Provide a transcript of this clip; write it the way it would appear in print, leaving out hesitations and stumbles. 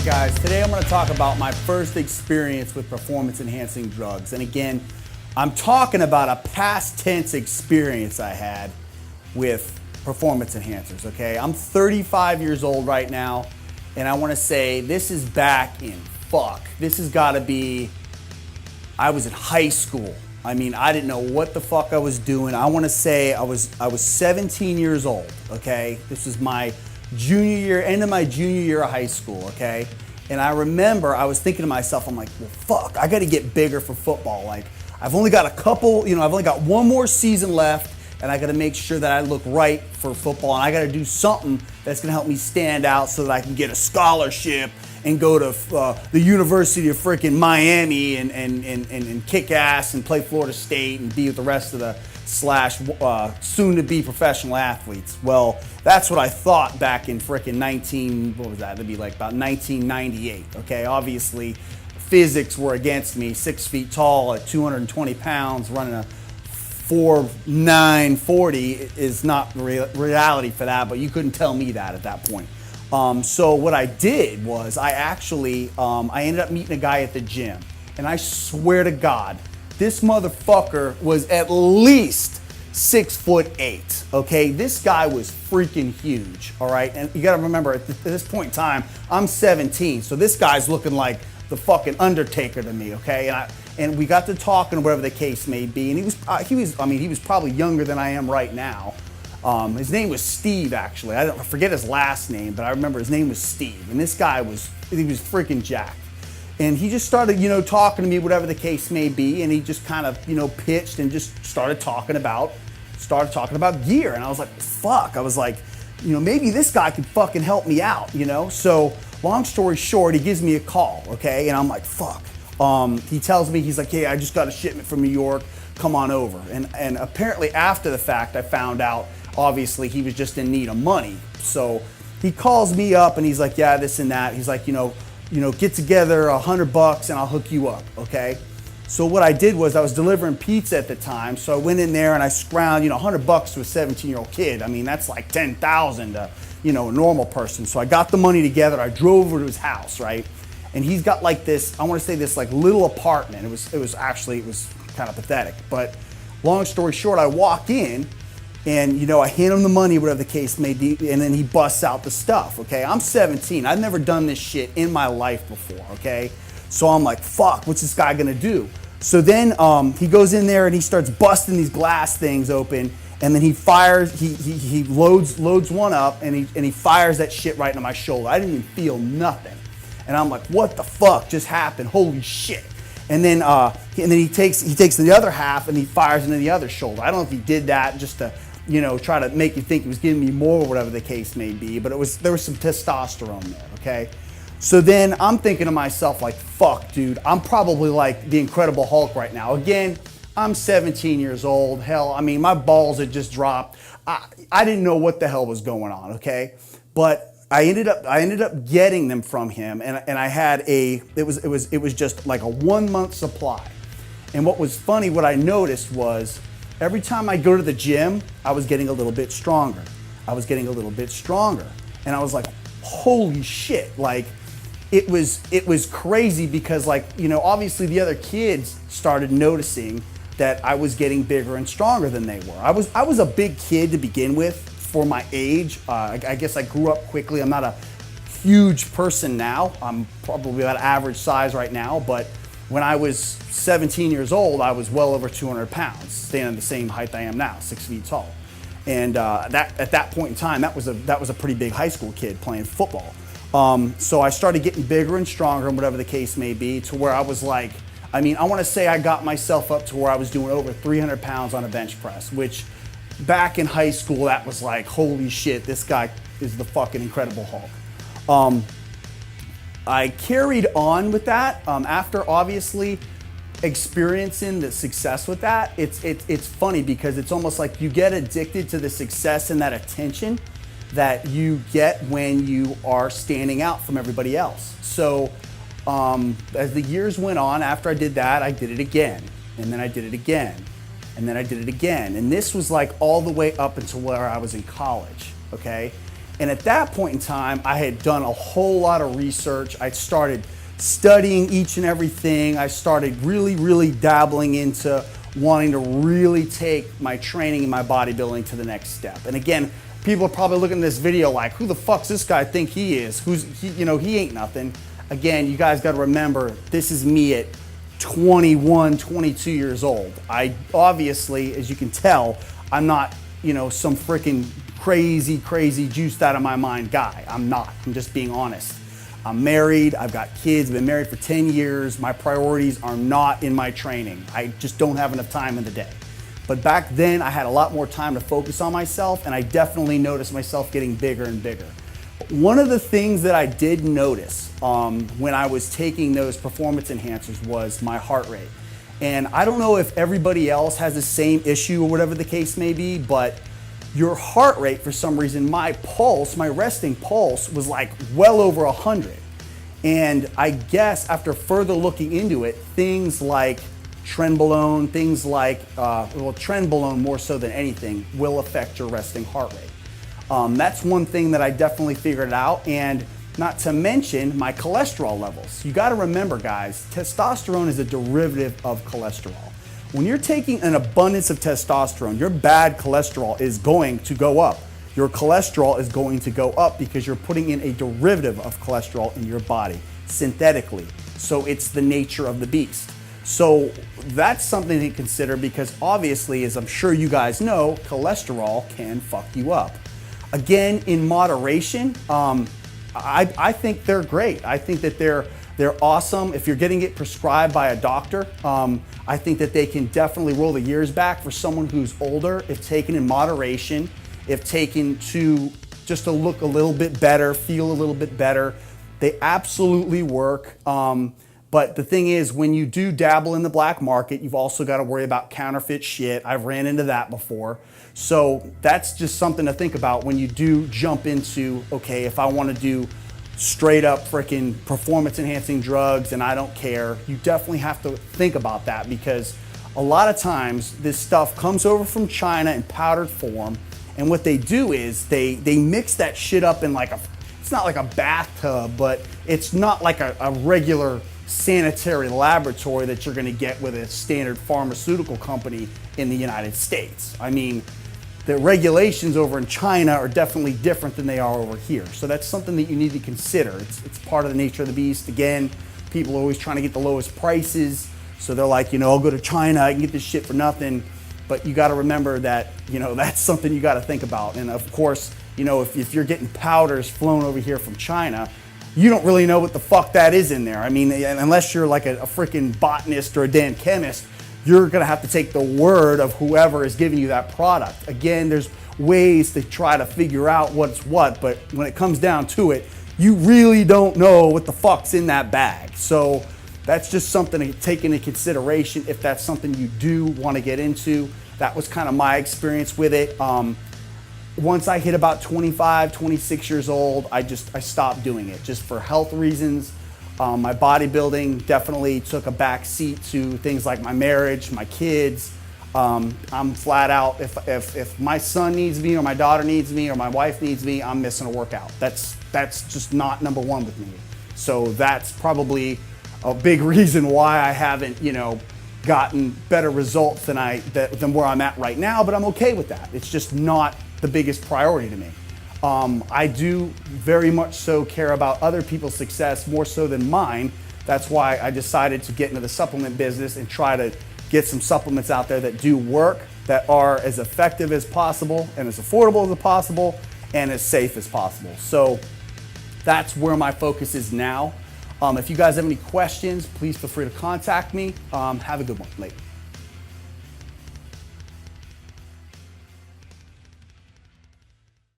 guys, today I'm going to talk about my first experience with performance-enhancing drugs. And again, I'm talking about a past tense experience I had with performance enhancers, okay? I'm 35 years old right now, and I want to say this is back in This has got to be, I was in high school. I mean, I didn't know what the fuck I was doing. I want to say I was 17 years old, okay? This was my junior year, end of my junior year of high school, okay? And I remember I was thinking to myself, I'm like, well, fuck, I got to get bigger for football. Like, I've only got I've only got one more season left, and I got to make sure that I look right for football, and I got to do something that's going to help me stand out so that I can get a scholarship and go to the University of freaking Miami and kick ass and play Florida State and be with the rest of the soon-to-be professional athletes. Well, that's what I thought back in freaking that'd be like about 1998, okay? Obviously, physics were against me. 6 feet tall at 220 pounds, running a 4.9 40 is not reality for that, but you couldn't tell me that at that point. So what I did was I ended up meeting a guy at the gym, and I swear to God, this motherfucker was at least 6'8", okay? This guy was freaking huge, all right? And you gotta remember, at this point in time, I'm 17, so this guy's looking like the fucking Undertaker to me, okay? And we got to talking, whatever the case may be, and he was probably younger than I am right now. His name was Steve, actually. I forget his last name, but I remember his name was Steve. And this guy was freaking jacked. And he just started, talking to me, whatever the case may be. And he just kind of, pitched and just started talking about gear. And I was like, fuck. I was like, maybe this guy could fucking help me out, So long story short, he gives me a call, okay? And I'm like, fuck. He tells me, he's like, hey, I just got a shipment from New York. Come on over. And apparently after the fact, I found out, obviously, he was just in need of money. So he calls me up and he's like, yeah, this and that. He's like, get together $100 and I'll hook you up, okay? So what I did was I was delivering pizza at the time. So I went in there and I scrounged, $100 to a 17-year-old kid. I mean, that's like 10,000 to, a normal person. So I got the money together. I drove over to his house, right? And he's got like this, I want to say this like little apartment. It was kind of pathetic. But long story short, I walk in and, I hand him the money, whatever the case may be, and then he busts out the stuff, okay? I'm 17. I've never done this shit in my life before, okay? So I'm like, fuck, what's this guy gonna do? So then he goes in there and he starts busting these glass things open, and then he fires, he loads one up, and he fires that shit right into my shoulder. I didn't even feel nothing. And I'm like, what the fuck just happened? Holy shit. And then he takes the other half and he fires into the other shoulder. I don't know if he did that just to, try to make you think he was giving me more or whatever the case may be, but there was some testosterone there, okay? So then I'm thinking to myself like, fuck, dude, I'm probably like the Incredible Hulk right now. Again, I'm 17 years old. Hell, I mean, my balls had just dropped. I didn't know what the hell was going on, okay? But I ended up getting them from him, and I had it was just like a 1 month supply. And what was funny, what I noticed was every time I go to the gym, I was getting a little bit stronger. And I was like, holy shit. Like, it was crazy because, like, obviously the other kids started noticing that I was getting bigger and stronger than they were. I was a big kid to begin with for my age. I guess I grew up quickly. I'm not a huge person now. I'm probably about average size right now, but when I was 17 years old, I was well over 200 pounds, staying the same height I am now, 6 feet tall. And at that point in time, that was a pretty big high school kid playing football. So I started getting bigger and stronger, and whatever the case may be, to where I was like, I want to say I got myself up to where I was doing over 300 pounds on a bench press, which back in high school, that was like, holy shit, this guy is the fucking Incredible Hulk. I carried on with that after obviously experiencing the success with that. It's funny because it's almost like you get addicted to the success and that attention that you get when you are standing out from everybody else. So as the years went on, after I did that, I did it again, and then I did it again, and then I did it again. And this was like all the way up until where I was in college, okay? And at that point in time, I had done a whole lot of research. I started studying each and everything. I started really dabbling into wanting to really take my training and my bodybuilding to the next step. And again, people are probably looking at this video like, who the fuck's this guy think he is? He ain't nothing. Again, you guys gotta remember, this is me at 21, 22 years old. I obviously, as you can tell, I'm not, some freaking crazy juiced out of my mind guy. I'm not, I'm just being honest. I'm married, I've got kids, been married for 10 years. My priorities are not in my training. I just don't have enough time in the day. But back then I had a lot more time to focus on myself, and I definitely noticed myself getting bigger and bigger. But one of the things that I did notice when I was taking those performance enhancers was my heart rate. And I don't know if everybody else has the same issue or whatever the case may be, but your heart rate, for some reason, my pulse, my resting pulse was like well over 100. And I guess after further looking into it, things like trenbolone, trenbolone more so than anything, will affect your resting heart rate. That's one thing that I definitely figured out, and not to mention my cholesterol levels. You gotta remember, guys, testosterone is a derivative of cholesterol. When you're taking an abundance of testosterone, your bad cholesterol is going to go up. Your cholesterol is going to go up because you're putting in a derivative of cholesterol in your body, synthetically. So it's the nature of the beast. So that's something to consider, because obviously, as I'm sure you guys know, cholesterol can fuck you up. Again, in moderation, I think they're great. I think that they're awesome. If you're getting it prescribed by a doctor, I think that they can definitely roll the years back for someone who's older, if taken in moderation, if taken to just to look a little bit better, feel a little bit better. They absolutely work. But the thing is, when you do dabble in the black market, you've also got to worry about counterfeit shit. I've ran into that before. So that's just something to think about when you do jump into, okay, if I want to do straight up freaking performance enhancing drugs and I don't care, you definitely have to think about that, because a lot of times this stuff comes over from China in powdered form, and what they do is they mix that shit up in like it's not like a bathtub, but it's not like a regular sanitary laboratory that you're going to get with a standard pharmaceutical company in the United States. I mean, the regulations over in China are definitely different than they are over here. So that's something that you need to consider. It's part of the nature of the beast. Again, people are always trying to get the lowest prices. So they're like, I'll go to China, I can get this shit for nothing. But you got to remember that, that's something you got to think about. And of course, if you're getting powders flown over here from China, you don't really know what the fuck that is in there. I mean, unless you're like a freaking botanist or a damn chemist, you're gonna have to take the word of whoever is giving you that product. Again, there's ways to try to figure out what's what, but when it comes down to it, you really don't know what the fuck's in that bag. So that's just something to take into consideration if that's something you do want to get into. That was kind of my experience with it. Once I hit about 25, 26 years old, I stopped doing it just for health reasons. My bodybuilding definitely took a back seat to things like my marriage, my kids. I'm flat out, if my son needs me or my daughter needs me or my wife needs me, I'm missing a workout. That's just not number one with me. So that's probably a big reason why I haven't, gotten better results than where I'm at right now, but I'm okay with that. It's just not the biggest priority to me. I do very much so care about other people's success more so than mine. That's why I decided to get into the supplement business and try to get some supplements out there that do work, that are as effective as possible and as affordable as possible and as safe as possible. So that's where my focus is now. If you guys have any questions, please feel free to contact me. Have a good one. Later.